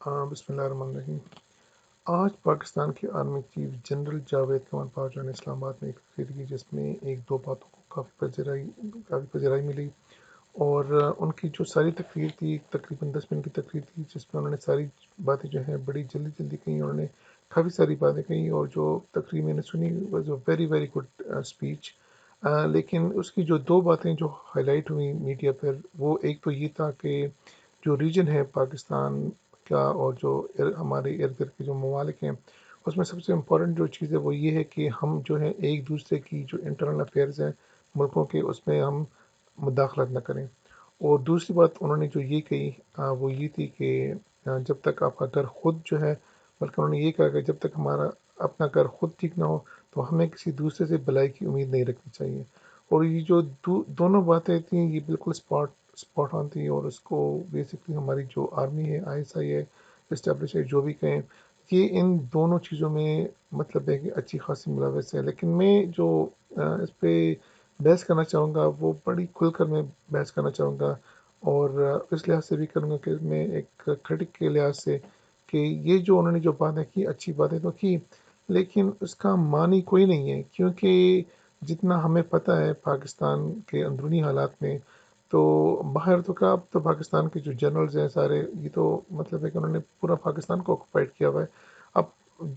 بسم اللہ الرحمن الرحیم۔ آج پاکستان کے army chief general Javed Khan Bajwa نے اسلام آباد میں ایک تقریر کی جس میں ایک دو باتوں کو کافی پذیرائی ملی، اور ان کی جو ساری تقریر تھی تقریباً 10 منٹ کی تقریر تھی، جس میں انہوں نے ساری باتیں جو ہیں بڑی جلدی جلدی کہیں، انہوں نے کافی ساری باتیں کہیں، اور جو تقریر میں نے سنی was a very very good speech. لیکن اس کی جو دو باتیں جو ہائی لائٹ ہوئی میڈیا پر، وہ ایک تو یہ تھا کہ جو ریجن ہے پاکستان کا اور جو ہمارے ارد گرد کے جو ممالک ہیں، اس میں سب سے امپورٹنٹ جو چیز ہے وہ یہ ہے کہ ہم جو ہے ایک دوسرے کی جو انٹرنل افیئرز ہیں ملکوں کے، اس میں ہم مداخلت نہ کریں۔ اور دوسری بات انہوں نے جو یہ کہی وہ یہ تھی کہ جب تک آپ کا گھر خود جو ہے، بلکہ انہوں نے یہ کہا کہ جب تک ہمارا اپنا گھر خود ٹھیک نہ ہو تو ہمیں کسی دوسرے سے بھلائی کی امید نہیں رکھنی چاہیے۔ اور یہ جو دونوں باتیں تھیں یہ بالکل اسپاٹ آن تھی، اور اس کو بیسکلی ہماری جو آرمی ہے، آئی ایس آئی ہے، اسٹیبلش ہے، جو بھی کہیں، یہ ان دونوں چیزوں میں مطلب ہے کہ اچھی خاصی ملوث ہے۔ لیکن میں جو اس پہ بحث کرنا چاہوں گا وہ بڑی کھل کر میں بحث کرنا چاہوں گا، اور اس لحاظ سے بھی کروں گا کہ میں ایک کرٹک کے لحاظ سے کہ یہ جو انہوں نے جو باتیں کی اچھی باتیں تو کی، لیکن اس کا معنی کوئی نہیں ہے، کیونکہ جتنا ہمیں پتہ ہے پاکستان کے اندرونی حالات میں، تو باہر تو کیا، اب تو پاکستان کے جو جنرلز ہیں سارے، یہ تو مطلب ہے کہ انہوں نے پورا پاکستان کو آکوپائڈ کیا ہوا ہے۔ اب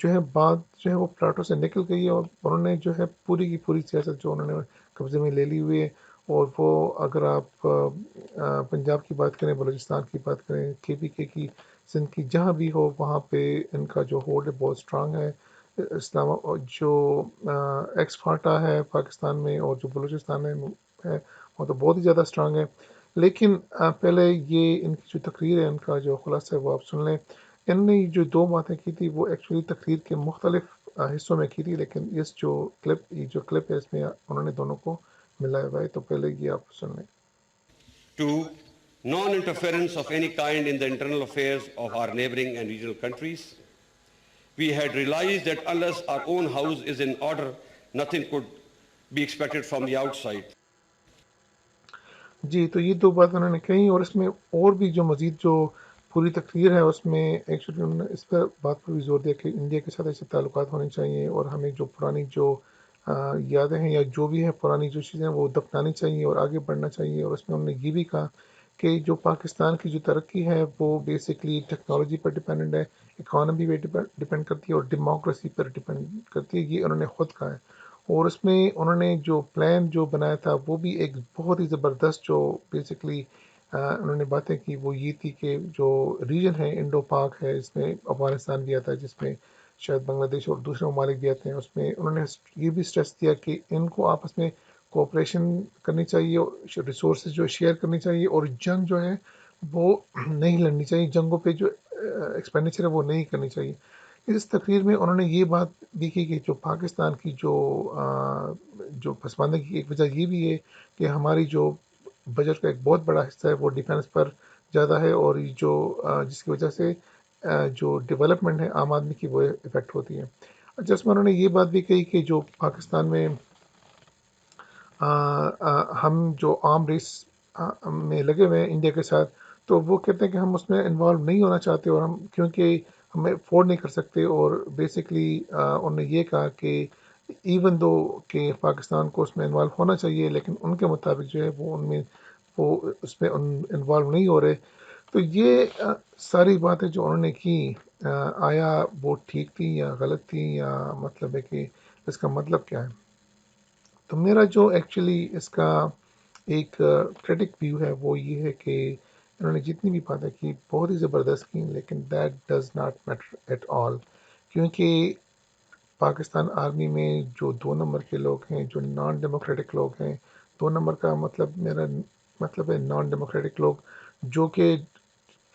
جو ہے بات جو ہے وہ پلاٹوں سے نکل گئی ہے، اور انہوں نے جو ہے پوری کی پوری سیاست جو انہوں نے قبضے میں لے لی ہوئی ہے۔ اور وہ اگر آپ پنجاب کی بات کریں، بلوچستان کی بات کریں، KPK کی، سندھ کی، جہاں بھی ہو وہاں پہ ان کا جو ہولڈ ہے بہت اسٹرانگ ہے۔ اسلام جو ایکس فاٹا ہے پاکستان میں اور جو بلوچستان میں ہے وہ تو بہت ہی زیادہ اسٹرانگ ہے۔ لیکن پہلے یہ ان کی جو تقریر ہے، ان کا جو خلاصہ ہے وہ آپ سن لیں۔ ان نے جو دو باتیں کی تھی وہ ایکچولی تقریر کے مختلف حصوں میں کی تھی، لیکن یہ جو کلپ ہے اس میں انہوں نے دونوں کو ملایا ہوا ہے، تو پہلے یہ آپ سن لیں۔ To non-interference of any kind in the internal affairs of our neighboring and regional countries. We had realized that unless our own house is in order, nothing could be expected from the outside. جی، تو یہ دو باتیں انہوں نے کہیں، اور اس میں اور بھی جو مزید جو پوری تقریر ہے اس میں ایکچولی انہوں نے اس پر بات پر بھی زور دیا کہ انڈیا کے ساتھ ایسے تعلقات ہونے چاہیے، اور ہمیں جو پرانی جو یادیں ہیں یا جو بھی ہے پرانی جو چیزیں ہیں وہ دفنانی چاہیے اور آگے بڑھنا چاہیے۔ اور اس میں انہوں نے یہ بھی کہا کہ جو پاکستان کی جو ترقی ہے وہ بیسکلی ٹیکنالوجی پر ڈیپینڈنٹ ہے، اکانومی پہ ڈیپینڈ کرتی ہے، اور ڈیموکریسی پر ڈیپینڈ کرتی ہے، یہ انہوں نے خود کہا ہے۔ اور اس میں انہوں نے جو پلان جو بنایا تھا وہ بھی ایک بہت ہی زبردست جو بیسکلی انہوں نے باتیں کی وہ یہ تھی کہ جو ریجن ہے انڈو پاک ہے، اس میں افغانستان بھی آتا ہے، جس میں شاید بنگلہ دیش اور دوسرے ممالک بھی آتے ہیں، اس میں انہوں نے یہ بھی اسٹریس دیا کہ ان کو آپس میں کوآپریشن کرنی چاہیے، ریسورسز جو شیئر کرنی چاہیے، اور جنگ جو ہے وہ نہیں لڑنی چاہیے، جنگوں پہ جو ایکسپینڈیچر ہے وہ نہیں کرنی چاہیے۔ اس تقریر میں انہوں نے یہ بات بھی کی کہ جو پاکستان کی جو پسماندگی کی ایک وجہ یہ بھی ہے کہ ہماری جو بجٹ کا ایک بہت بڑا حصہ ہے وہ ڈیفینس پر زیادہ ہے، اور یہ جو جس کی وجہ سے جو ڈیولپمنٹ ہے عام آدمی کی وہ افیکٹ ہوتی ہے۔ جس میں انہوں نے یہ بات بھی کہی کہ جو پاکستان میں ہم جو آرم ریس میں لگے ہوئے ہیں انڈیا کے ساتھ، تو وہ کہتے ہیں کہ ہم اس میں انوالو نہیں ہونا چاہتے، اور ہم کیونکہ ہمیں افورڈ نہیں کر سکتے۔ اور بیسکلی انہوں نے یہ کہا کہ ایون دو کہ پاکستان کو اس میں انوالو ہونا چاہیے، لیکن ان کے مطابق جو ہے وہ اس میں انوالو نہیں ہو رہے۔ تو یہ ساری باتیں جو انہوں نے کی، آیا وہ ٹھیک تھی یا غلط تھی، یا مطلب ہے کہ اس کا مطلب کیا ہے؟ تو میرا جو ایکچولی اس کا ایک کرٹک ویو ہے وہ یہ ہے کہ انہوں نے جتنی بھی باتیں کی بہت ہی زبردست کی، لیکن that does not matter at all, کیونکہ پاکستان آرمی میں جو 2 نمبر کے لوگ ہیں، جو نان ڈیموکریٹک لوگ ہیں، 2 نمبر کا مطلب میرا مطلب ہے نان ڈیموکریٹک لوگ جو کہ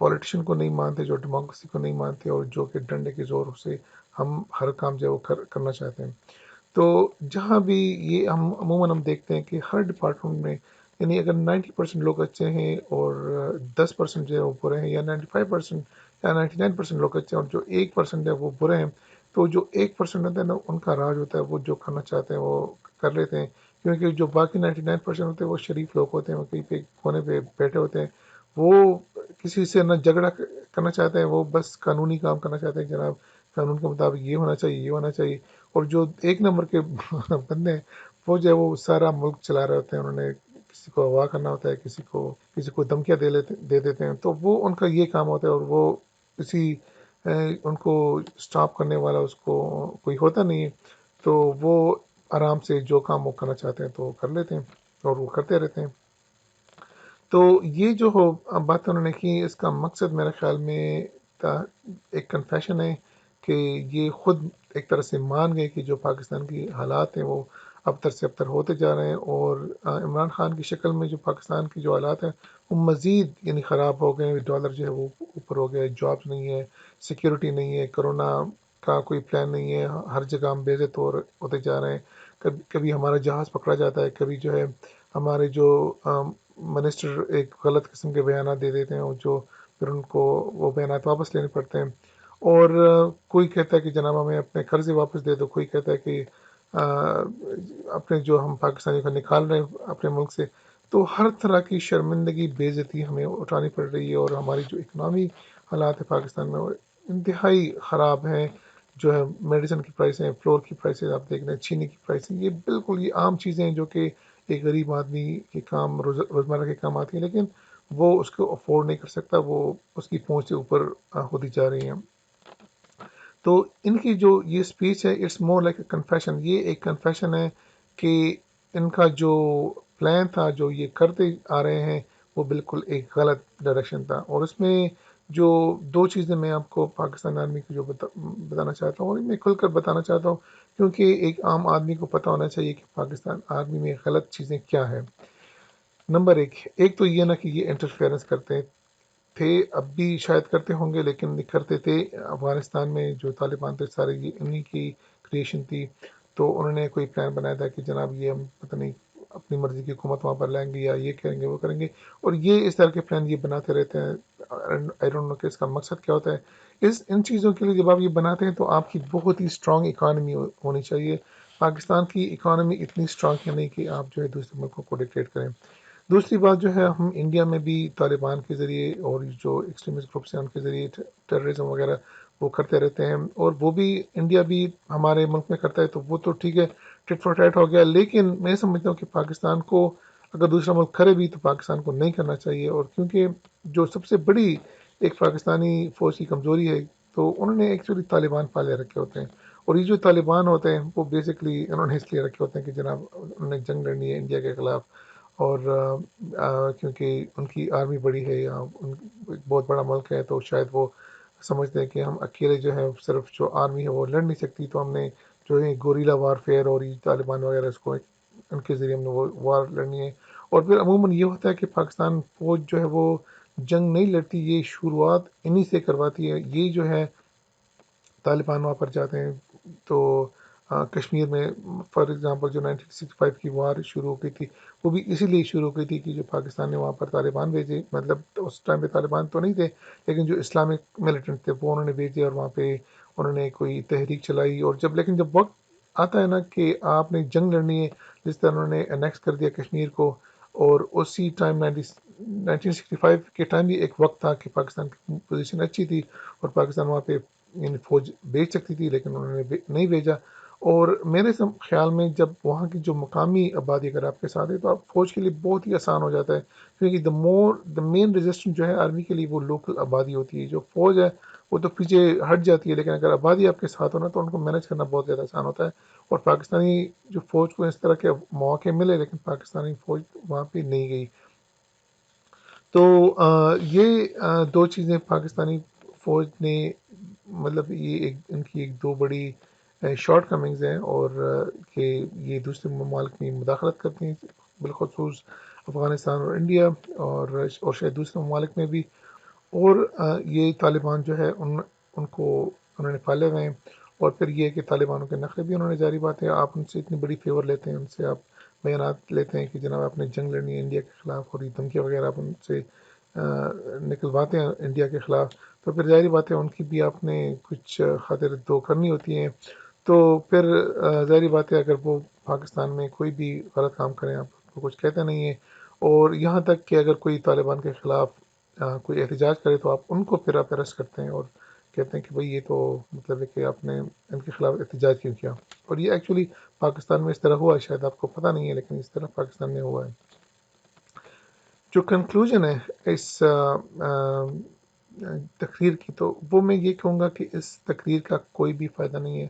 پولیٹیشین کو نہیں مانتے، جو ڈیموکریسی کو نہیں مانتے، اور جو کہ ڈنڈے کے زور سے ہم ہر کام جو ہے وہ کرنا چاہتے ہیں۔ تو جہاں بھی یہ عموماً ہم دیکھتے ہیں کہ ہر ڈپارٹمنٹ میں، یعنی اگر 90% لوگ اچھے ہیں اور 10% جو ہے وہ برے ہیں، یا 95% یا 99% لوگ اچھے ہیں اور جو 1% ہے وہ برے ہیں، تو جو 1% ہوتا ہے نا ان کا راج ہوتا ہے، وہ جو کرنا چاہتے ہیں وہ کر لیتے ہیں، کیونکہ جو باقی 99% ہوتے ہیں وہ شریف لوگ ہوتے ہیں، وہ کہیں پہ کونے پہ بیٹھے ہوتے ہیں، وہ کسی سے نہ جھگڑا کرنا چاہتے ہیں وہ بس قانونی کام کرنا چاہتے ہیں جناب، قانون کے مطابق یہ ہونا چاہیے، یہ ہونا چاہیے، اور جو ایک نمبر کے بندے ہیں وہ جو ہے وہ سارا ملک چلا رہے ہوتے ہیں، انہوں نے کسی کو اغوا کرنا ہوتا ہے، کسی کو دھمکیاں دے دیتے ہیں، تو وہ ان کا یہ کام ہوتا ہے، اور وہ اسی ان کو سٹاپ کرنے والا اس کو کوئی ہوتا نہیں ہے، تو وہ آرام سے جو کام وہ کرنا چاہتے ہیں تو وہ کر لیتے ہیں اور وہ کرتے رہتے ہیں۔ تو یہ جو بات انہوں نے کی، اس کا مقصد میرے خیال میں ایک کنفیشن ہے کہ یہ خود ایک طرح سے مان گئے کہ جو پاکستان کی حالات ہیں وہ ابتر سے ابتر ہوتے جا رہے ہیں، اور عمران خان کی شکل میں جو پاکستان کی جو حالات ہیں وہ مزید یعنی خراب ہو گئے، ڈالر جو ہے وہ اوپر ہو گیا، جابس نہیں ہے، سیکیورٹی نہیں ہے، کرونا کا کوئی پلان نہیں ہے، ہر جگہ ہم بے عزت ہوتے جا رہے ہیں، کبھی ہمارا جہاز پکڑا جاتا ہے، کبھی جو ہے ہمارے جو منسٹر ایک غلط قسم کے بیانات دے دیتے ہیں، اور جو پھر ان کو وہ بیانات واپس لینے پڑتے ہیں، اور کوئی کہتا ہے کہ جناب ہمیں اپنے قرضے واپس دے دو، کوئی کہتا ہے کہ اپنے جو ہم پاکستانی کو نکال رہے ہیں اپنے ملک سے، تو ہر طرح کی شرمندگی بے عزتی ہمیں اٹھانی پڑ رہی ہے، اور ہماری جو اکنامی حالات ہے پاکستان میں وہ انتہائی خراب ہیں، جو ہے میڈیسن کی پرائسیں، فلور کی پرائسیں آپ دیکھ رہے ہیں، چینی کی پرائسیں، یہ بالکل یہ عام چیزیں ہیں جو کہ ایک غریب آدمی کے کام روزمرہ کے کام آتی ہیں، لیکن وہ اس کو افورڈ نہیں کر سکتا، وہ اس کی پہنچ سے اوپر ہوتی جا رہی ہیں۔ تو ان کی جو یہ اسپیچ ہے it's more like a confession, یہ ایک کنفیشن ہے کہ ان کا جو پلان تھا، جو یہ کرتے آ رہے ہیں، وہ بالکل ایک غلط ڈائریکشن تھا، اور اس میں جو دو چیزیں میں آپ کو پاکستان آرمی کی جو بتانا چاہتا ہوں، اور میں کھل کر بتانا چاہتا ہوں کیونکہ ایک عام آدمی کو پتہ ہونا چاہیے کہ پاکستان آرمی میں غلط چیزیں کیا ہیں۔ نمبر ایک تو یہ نا کہ یہ انٹرفیئرنس کرتے تھے، اب بھی شاید کرتے ہوں گے، لیکن کرتے تھے افغانستان میں جو طالبان تھے سارے یہ انہی کی کریشن تھی، تو انہوں نے کوئی پلان بنایا تھا کہ جناب یہ ہم پتہ نہیں اپنی مرضی کی حکومت وہاں پر لائیں گے، یا یہ کریں گے وہ کریں گے، اور یہ اس طرح کے پلان یہ بناتے رہتے ہیں، آئی ڈونٹ نو کہ اس کا مقصد کیا ہوتا ہے۔ ان چیزوں کے لیے جب آپ یہ بناتے ہیں تو آپ کی بہت ہی اسٹرانگ اکانومی ہونی چاہیے۔ پاکستان کی اکانومی اتنی اسٹرانگ ہے نہیں کہ آپ جو ہے دوسرے ملکوں کو ڈکٹیٹ کریں۔ دوسری بات جو ہے، ہم انڈیا میں بھی طالبان کے ذریعے اور جو ایکسٹریمسٹ گروپس ہیں ان کے ذریعے ٹیررزم وغیرہ وہ کرتے رہتے ہیں، اور وہ بھی انڈیا بھی ہمارے ملک میں کرتا ہے، تو وہ تو ٹھیک ہے، ٹٹ فار ٹیٹ ہو گیا، لیکن میں سمجھتا ہوں کہ پاکستان کو اگر دوسرا ملک کرے بھی تو پاکستان کو نہیں کرنا چاہیے، اور کیونکہ جو سب سے بڑی ایک پاکستانی فوج کی کمزوری ہے، تو انہوں نے ایکچولی طالبان پالے رکھے ہوتے ہیں، اور یہ جو طالبان ہوتے ہیں وہ بیسکلی انہوں نے اس لیے رکھے ہوتے ہیں کہ جناب انہوں نے جنگ لڑنی ہے انڈیا کے خلاف، اور کیونکہ ان کی آرمی بڑی ہے، یا ایک بہت بڑا ملک ہے، تو شاید وہ سمجھتے ہیں کہ ہم اکیلے جو ہے صرف جو آرمی ہے وہ لڑ نہیں سکتی، تو ہم نے جو ہے گوریلا وار فیئر اور یہ طالبان وغیرہ اس کو ان کے ذریعے ہم نے وہ وار لڑنی ہے، اور پھر عموماً یہ ہوتا ہے کہ پاکستان فوج جو ہے وہ جنگ نہیں لڑتی، یہ شروعات انہی سے کرواتی ہے، یہ جو ہے طالبان وہاں پر جاتے ہیں، تو کشمیر میں فار ایگزامپل جو 1965 کی وار شروع ہو گئی تھی وہ بھی اسی لیے شروع ہو گئی تھی کہ جو پاکستان نے وہاں پر طالبان بھیجے، مطلب اس ٹائم پہ طالبان تو نہیں تھے، لیکن جو اسلامک ملیٹنٹ تھے وہ انہوں نے بھیجے، اور وہاں پہ انہوں نے کوئی تحریک چلائی، اور جب وقت آتا ہے نا کہ آپ نے جنگ لڑنی ہے، جس طرح انہوں نے انیکس کر دیا کشمیر کو، اور اسی ٹائم 1965 کے ٹائم بھی ایک وقت تھا کہ پاکستان کی پوزیشن اچھی تھی اور پاکستان وہاں پہ یعنی فوج بھیج سکتی تھی، لیکن انہوں نے نہیں بھیجا، اور میرے خیال میں جب وہاں کی جو مقامی آبادی اگر آپ کے ساتھ ہے تو آپ فوج کے لیے بہت ہی آسان ہو جاتا ہے، کیونکہ دا مین ریزسٹنٹ جو ہے آرمی کے لیے وہ لوکل آبادی ہوتی ہے، جو فوج ہے وہ تو پیچھے ہٹ جاتی ہے، لیکن اگر آبادی آپ کے ساتھ ہونا تو ان کو مینیج کرنا بہت زیادہ آسان ہوتا ہے، اور پاکستانی جو فوج کو اس طرح کے مواقع ملے لیکن پاکستانی فوج وہاں پہ نہیں گئی، تو یہ دو چیزیں پاکستانی فوج نے مطلب یہ ان کی ایک دو بڑی شارٹ کمنگز ہیں، اور کہ یہ دوسرے ممالک میں مداخلت کرتے ہیں، بالخصوص افغانستان اور انڈیا، اور شاید دوسرے ممالک میں بھی، اور یہ طالبان جو ہے ان کو انہوں نے پالے ہوئے ہیں، اور پھر یہ کہ طالبانوں کے نخرے بھی انہوں نے جاری بات ہے، آپ ان سے اتنی بڑی فیور لیتے ہیں، ان سے آپ بیانات لیتے ہیں کہ جناب آپ نے جنگ لڑنی ہے انڈیا کے خلاف، اور یہ دھمکیاں وغیرہ آپ ان سے نکلواتے ہیں انڈیا کے خلاف، تو پھر ظاہری بات ہے ان کی بھی آپ نے کچھ خاطر دو کرنی ہوتی ہیں، تو پھر ظاہری بات ہے اگر وہ پاکستان میں کوئی بھی غلط کام کریں آپ کو کچھ کہتے نہیں ہیں، اور یہاں تک کہ اگر کوئی طالبان کے خلاف کوئی احتجاج کرے تو آپ ان کو پھر آپ اریسٹ کرتے ہیں اور کہتے ہیں کہ بھئی یہ تو مطلب ہے کہ آپ نے ان کے خلاف احتجاج کیوں کیا. اور یہ ایکچولی پاکستان میں اس طرح ہوا ہے، شاید آپ کو پتہ نہیں ہے لیکن اس طرح پاکستان میں ہوا ہے. جو کنکلوژن ہے اس تقریر کی، تو وہ میں یہ کہوں گا کہ اس تقریر کا کوئی بھی فائدہ نہیں ہے.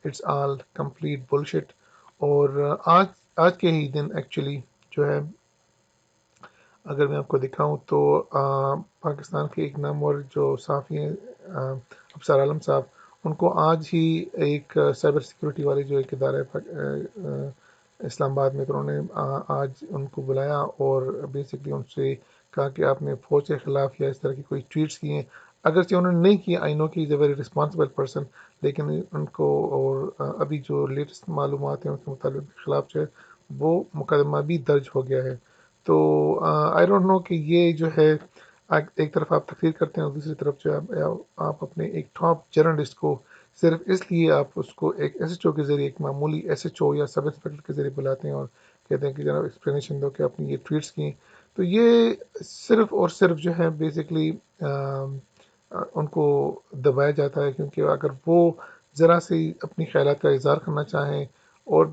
It's all complete bullshit. اور آج کے ہی دن ایکچولی جو ہے، اگر میں آپ کو دکھاؤں تو پاکستان کے ایک نامور جو صحافی ہیں ابصار عالم صاحب، ان کو آج ہی ایک سائبر سیکورٹی والے جو ایک ادارہ ہے اسلام آباد میں، تو انہوں نے آج ان کو بلایا اور بیسکلی ان سے کہا کہ آپ نے فوج کے خلاف یا اس طرح کی کوئی ٹویٹس کیے ہیں. اگرچہ انہوں نے نہیں کیا، آئی نو کہ از اے ویری رسپانسبل پرسن، لیکن ان کو اور ابھی جو لیٹسٹ معلومات ہیں اس کے مطابق ان کے خلاف جو ہے وہ مقدمہ بھی درج ہو گیا ہے. تو آئی ڈونٹ نو کہ یہ جو ہے ایک طرف آپ تقریر کرتے ہیں اور دوسری طرف جو ہے آپ اپنے ایک ٹاپ جرنلسٹ کو صرف اس لیے آپ اس کو ایک ایس ایچ او کے ذریعے، ایک معمولی ایس ایچ او یا سب انسپیکٹر کے ذریعے بلاتے ہیں اور کہتے ہیں کہ جناب ایکسپلینیشن دو کہ آپ نے یہ ٹویٹس کیے. تو یہ صرف اور صرف جو ہے بیسکلی ان کو دبایا جاتا ہے، کیونکہ اگر وہ ذرا سے اپنی خیالات کا اظہار کرنا چاہیں اور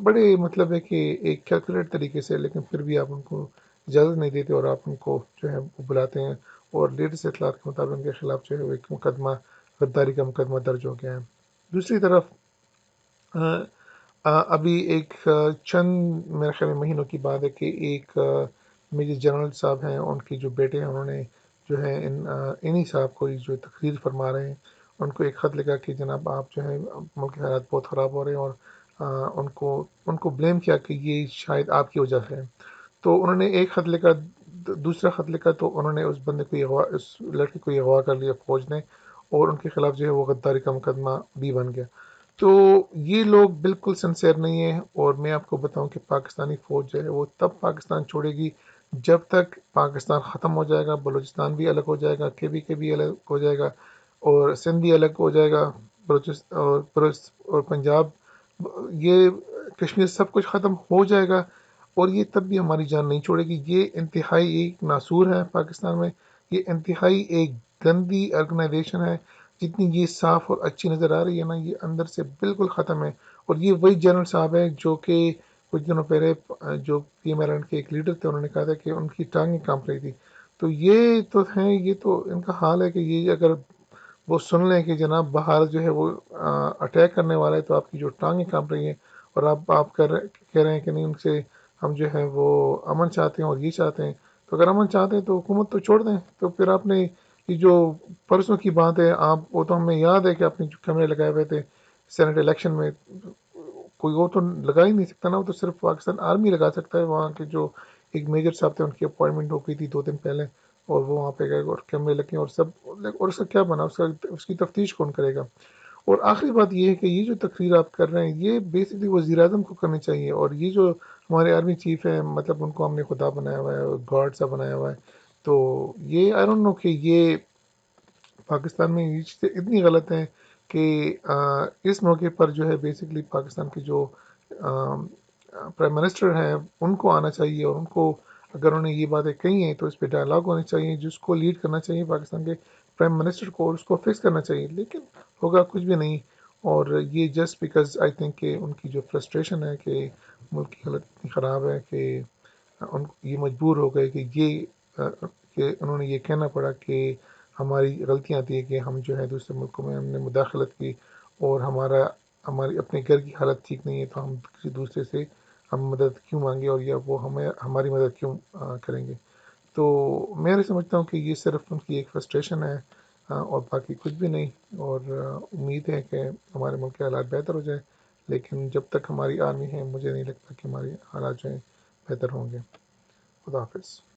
بڑے مطلب ہے کہ ایک کیلکولیٹ طریقے سے، لیکن پھر بھی آپ ان کو اجازت نہیں دیتے اور آپ ان کو جو ہے وہ بلاتے ہیں. اور لیٹسٹ اطلاعات کے مطابق ان کے خلاف جو ہے وہ ایک مقدمہ غداری کا مقدمہ درج ہو گیا ہے. دوسری طرف ابھی ایک چند میرے خیال میں مہینوں کی بات ہے کہ ایک میجر جنرل صاحب ہیں، ان کے جو بیٹے ہیں، انہوں نے جو ہے انہی صاحب کو جو تقریر فرما رہے ہیں ان کو ایک خط لکھا کہ جناب آپ جو ہے ملک کے حالات بہت خراب ہو رہے ہیں، اور ان کو بلیم کیا کہ یہ شاید آپ کی وجہ سے ہے. تو انہوں نے ایک خط لکھا، دوسرا خط لکھا تو انہوں نے اس بندے کو اس لڑکے کو اغوا کر لیا فوج نے، اور ان کے خلاف جو ہے وہ غداری کا مقدمہ بھی بن گیا. تو یہ لوگ بالکل سنسیئر نہیں ہیں. اور میں آپ کو بتاؤں کہ پاکستانی فوج جو ہے وہ تب پاکستان چھوڑے گی جب تک پاکستان ختم ہو جائے گا، بلوچستان بھی الگ ہو جائے گا، کے بھی الگ ہو جائے گا، اور سندھ بھی الگ ہو جائے گا، اور پنجاب، یہ کشمیر، سب کچھ ختم ہو جائے گا. اور یہ تب بھی ہماری جان نہیں چھوڑے گی. یہ انتہائی ایک ناسور ہے پاکستان میں، یہ انتہائی ایک گندی آرگنائزیشن ہے. جتنی یہ صاف اور اچھی نظر آ رہی ہے نا، یہ اندر سے بالکل ختم ہے. اور یہ وہی جنرل صاحب ہیں جو کہ کچھ دنوں پہلے جو پی ایم ایلینڈ کے ایک لیڈر تھے، انہوں نے کہا تھا کہ ان کی ٹانگیں کانپ رہی تھی. تو یہ تو ہیں، یہ تو ان کا حال ہے کہ یہ اگر وہ سن لیں کہ جناب باہر جو ہے وہ اٹیک کرنے والا ہے، تو آپ کی جو ٹانگیں کانپ رہی ہیں اور آپ کہہ رہے ہیں کہ نہیں، ان سے ہم جو ہے وہ امن چاہتے ہیں اور یہ چاہتے ہیں. تو اگر امن چاہتے ہیں تو حکومت تو چھوڑ دیں. تو پھر آپ نے یہ جو پرسوں کی بات ہے، وہ تو ہمیں یاد ہے کہ آپ نے جو کیمرے لگائے ہوئے تھے سینٹ الیکشن میں، کوئی وہ تو لگا ہی نہیں سکتا نا، وہ تو صرف پاکستان آرمی لگا سکتا ہے. وہاں کے جو ایک میجر صاحب تھے، ان کی اپوائنٹمنٹ ہو گئی تھی 2 دن پہلے، اور وہ وہاں پہ گئے اور کیمرے لگے اور سب، اور اس کا کیا بنا، اس کی تفتیش کون کرے گا. اور آخری بات یہ ہے کہ یہ جو تقریر آپ کر رہے ہیں، یہ بیسکلی وزیر اعظم کو کرنی چاہیے. اور یہ جو ہمارے آرمی چیف ہیں، مطلب ان کو ہم نے خدا بنایا ہوا ہے، گاڈ سا بنایا ہوا ہے. تو یہ آئی ڈونٹ نو کہ یہ پاکستان میں یہ چیزیں اتنی غلط ہیں کہ اس موقع پر جو ہے بیسکلی پاکستان کے جو پرائم منسٹر ہیں، ان کو آنا چاہیے، اور ان کو اگر انہوں نے یہ باتیں کہی ہیں تو اس پہ ڈائلاگ ہونی چاہیے. جس کو لیڈ کرنا چاہیے پاکستان کے پرائم منسٹر کو، اور اس کو فکس کرنا چاہیے. لیکن ہوگا کچھ بھی نہیں. اور یہ جسٹ بیکاز آئی تھنک کہ ان کی جو فرسٹریشن ہے کہ ملک کی حالت اتنی خراب ہے کہ یہ مجبور ہو گئے کہ انہوں نے یہ کہنا پڑا کہ ہماری غلطیاں تھی کہ ہم جو ہے دوسرے ملکوں میں ہم نے مداخلت کی، اور ہماری اپنے گھر کی حالت ٹھیک نہیں ہے، تو ہم کسی دوسرے سے ہم مدد کیوں مانگے، اور یا وہ ہماری مدد کیوں کریں گے. تو میں سمجھتا ہوں کہ یہ صرف ان کی ایک فرسٹریشن ہے، اور باقی کچھ بھی نہیں. اور امید ہے کہ ہمارے ملک کے حالات بہتر ہو جائیں، لیکن جب تک ہماری آرمی ہے مجھے نہیں لگتا کہ ہمارے حالات جو ہیں بہتر ہوں گے. خدا حافظ.